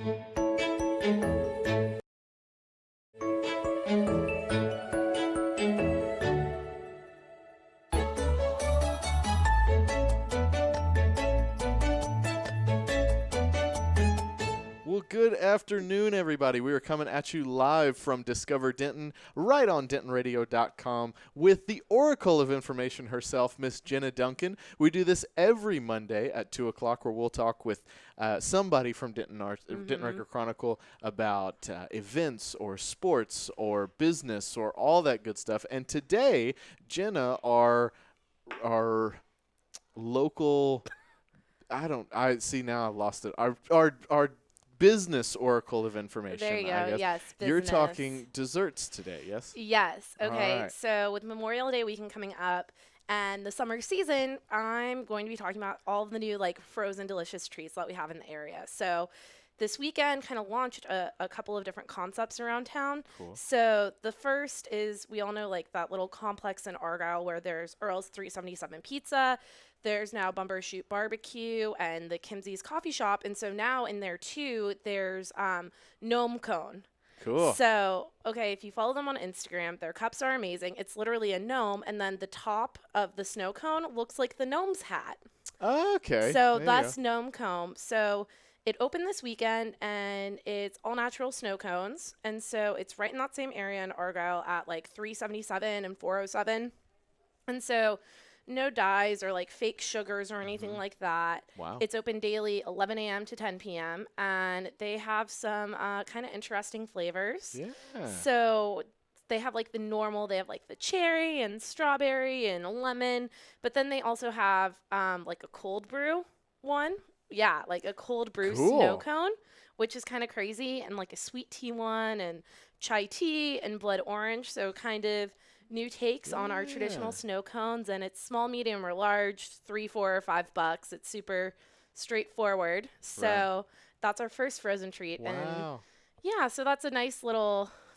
Well, good afternoon, everybody. We are coming at you live from Discover Denton, right on DentonRadio.com, with the oracle of information herself, Miss Jenna Duncan. We do this every Monday at 2 o'clock, where we'll talk with somebody from Denton Record-Chronicle about events or sports or business or all that good stuff. And today, Jenna, our local, I see now I've lost it. Our business oracle of information. There you go. I guess. Yes, business. You're talking desserts today, yes? Yes. Okay. Right. So with Memorial Day weekend coming up and the summer season, I'm going to be talking about all of the new frozen delicious treats that we have in the area. So this weekend kind of launched a couple of different concepts around town. Cool. So the first is, we all know that little complex in Argyle where there's Earl's 377 Pizza. There's now Bumbershoot Barbecue and the Kimsey's Coffee Shop. And so now in there too, there's Gnome Cone. Cool. So, okay, if you follow them on Instagram, their cups are amazing. It's literally a gnome, and then the top of the snow cone looks like the gnome's hat. Okay. So that's Gnome Cone. So it opened this weekend, and it's all natural snow cones. And so it's right in that same area in Argyle at 377 and 407. And so no dyes or fake sugars or anything like that. Wow. It's open daily 11 a.m. to 10 p.m. and they have some kind of interesting flavors. Yeah. So they have the normal, they have the cherry and strawberry and lemon, but then they also have a cold brew one. Yeah, a cold brew snow cone, which is kind of crazy, and a sweet tea one and chai tea and blood orange. So kind of new takes on our traditional snow cones, and it's small, medium, or large, $3, $4, or $5. It's super straightforward. So that's our first frozen treat. Wow. And yeah, so that's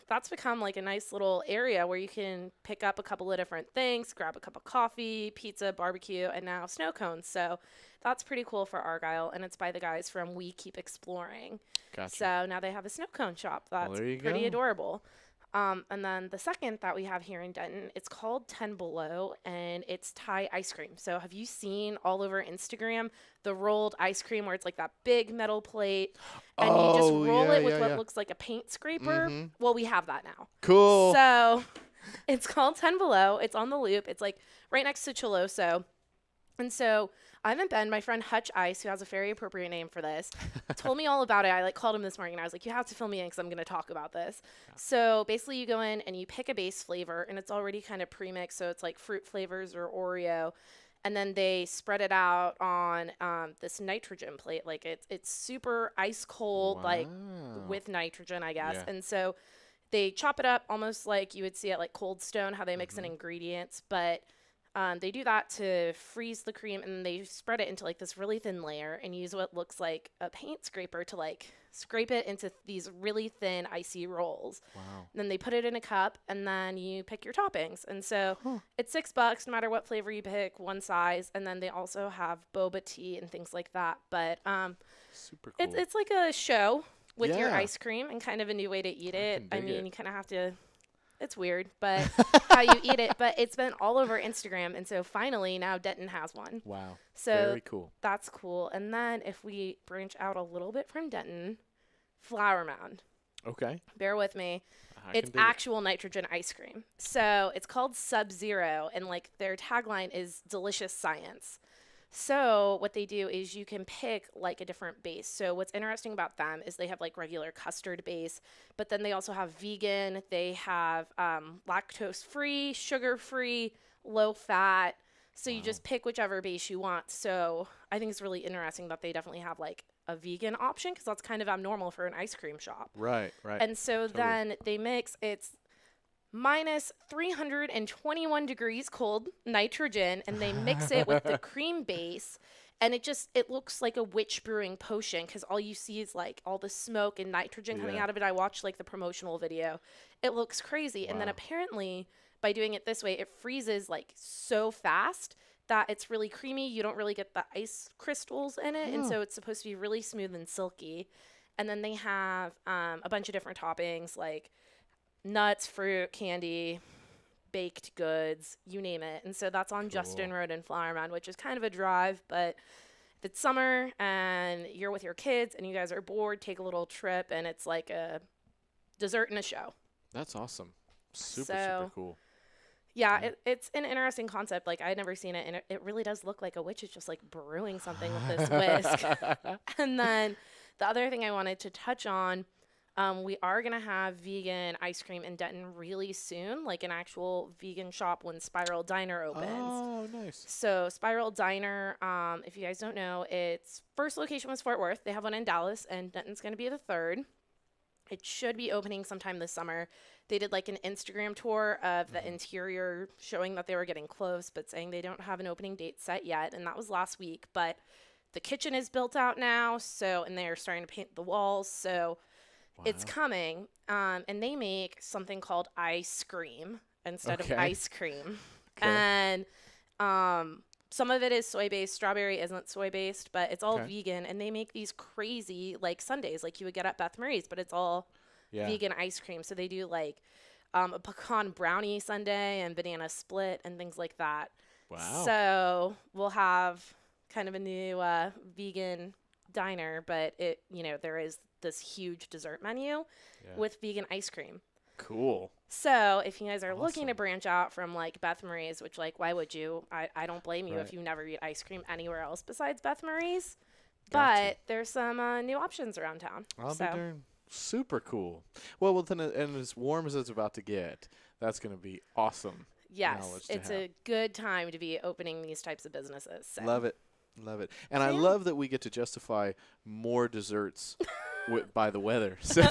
that's become a nice little area where you can pick up a couple of different things, grab a cup of coffee, pizza, barbecue, and now snow cones. So that's pretty cool for Argyle, and it's by the guys from We Keep Exploring. Gotcha. So now they have a snow cone shop. That's pretty adorable. And then the second that we have here in Denton, it's called 10 Below, and it's Thai ice cream. So have you seen all over Instagram the rolled ice cream where it's that big metal plate, and you just roll it with what looks like a paint scraper? Mm-hmm. Well, we have that now. Cool. So it's called 10 Below. It's on the Loop. It's right next to Choloso. And so I haven't been. My friend Hutch Ice, who has a very appropriate name for this, told me all about it. I called him this morning, and I was like, you have to fill me in because I'm going to talk about this. Yeah. So basically you go in and you pick a base flavor, and it's already kind of pre-mixed. So it's fruit flavors or Oreo. And then they spread it out on this nitrogen plate. It's super ice cold, with nitrogen, I guess. Yeah. And so they chop it up almost like you would see at Cold Stone, how they mix in ingredients. But they do that to freeze the cream, and they spread it into this really thin layer and use what looks like a paint scraper to scrape it into these really thin icy rolls. Wow. And then they put it in a cup, and then you pick your toppings. And so it's $6 no matter what flavor you pick, one size. And then they also have boba tea and things like that. But super cool. It's like a show with your ice cream and kind of a new way to eat it. I mean, you kind of have to. It's weird, but how you eat it. But it's been all over Instagram, and so finally now Denton has one. Wow. So very cool. That's cool. And then if we branch out a little bit from Denton, Flower Mound. Okay. Bear with me. It's actual nitrogen ice cream. So it's called Sub-Zero, and their tagline is delicious science. So what they do is you can pick a different base. So what's interesting about them is they have regular custard base, but then they also have vegan. They have lactose free, sugar free, low fat. So you just pick whichever base you want. So I think it's really interesting that they definitely have a vegan option, because that's kind of abnormal for an ice cream shop. Right. And so then they mix, it's minus 321 degrees cold nitrogen, and they mix it with the cream base, and it looks like a witch brewing potion, because all you see is all the smoke and nitrogen coming out of it. I watched the promotional video. It looks crazy. Wow. And then apparently by doing it this way, it freezes so fast that it's really creamy. You don't really get the ice crystals in it, and so it's supposed to be really smooth and silky. And then they have a bunch of different toppings like nuts, fruit, candy, baked goods, you name it. And so that's on Cool. Justin Road in Flower Mound, which is kind of a drive, but if it's summer and you're with your kids and you guys are bored, take a little trip, and it's like a dessert and a show. That's awesome. Super So, cool. Yeah, it's an interesting concept. Like, I had never seen it, and it really does look like a witch is just like brewing something with this whisk. And then the other thing I wanted to touch on, we are going to have vegan ice cream in Denton really soon, like an actual vegan shop when Spiral Diner opens. Oh, nice. So Spiral Diner, if you guys don't know, its first location was Fort Worth. They have one in Dallas, and Denton's going to be the third. It should be opening sometime this summer. They did like an Instagram tour of the interior showing that they were getting close, but saying they don't have an opening date set yet. And that was last week. But the kitchen is built out now. So, and they're starting to paint the walls. So it's coming. And they make something called ice cream instead of ice cream. Okay. And some of it is soy-based. Strawberry isn't soy-based, but it's all vegan. And they make these crazy, like, sundaes like you would get at Beth Marie's, but it's all vegan ice cream. So they do, like, a pecan brownie sundae and banana split and things like that. Wow. So we'll have kind of a new vegan diner, but it, you know, there is this huge dessert menu with vegan ice cream. Cool. So if you guys are looking to branch out from like Beth Marie's, which like why would you? I don't blame you if you never eat ice cream anywhere else besides Beth Marie's. But there's some new options around town. I'll be darn. Super cool. Well, then, and as warm as it's about to get, that's going to be awesome. Yes, it's a good time to be opening these types of businesses. So. Love it. Love it. And I love that we get to justify more desserts by the weather. So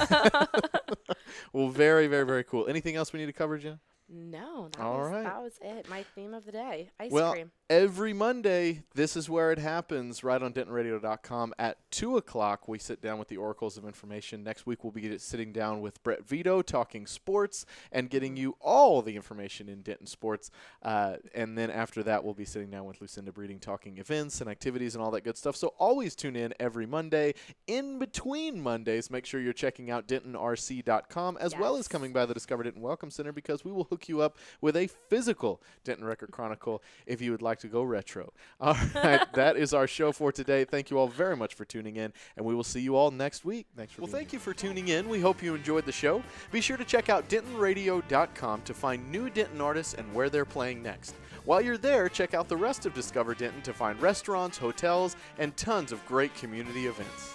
well, very, very, very cool. Anything else we need to cover, Jenna? No, that was it. My theme of the day, ice cream. Every Monday, this is where it happens, right on DentonRadio.com at 2 o'clock. We sit down with the Oracles of Information. Next week, we'll be sitting down with Brett Vito, talking sports and getting you all the information in Denton sports. And then after that, we'll be sitting down with Lucinda Breeding, talking events and activities and all that good stuff. So always tune in every Monday. In between Mondays, make sure you're checking out DentonRC.com as well as coming by the Discover Denton Welcome Center, because we will hook you up with a physical Denton Record-Chronicle if you would like to go retro. All right, that is our show for today. Thank you all very much for tuning in, and we will see you all next week. Thanks for thank you for tuning in. We hope you enjoyed the show. Be sure to check out DentonRadio.com to find new Denton artists and where they're playing next. While you're there, check out the rest of Discover Denton to find restaurants, hotels, and tons of great community events.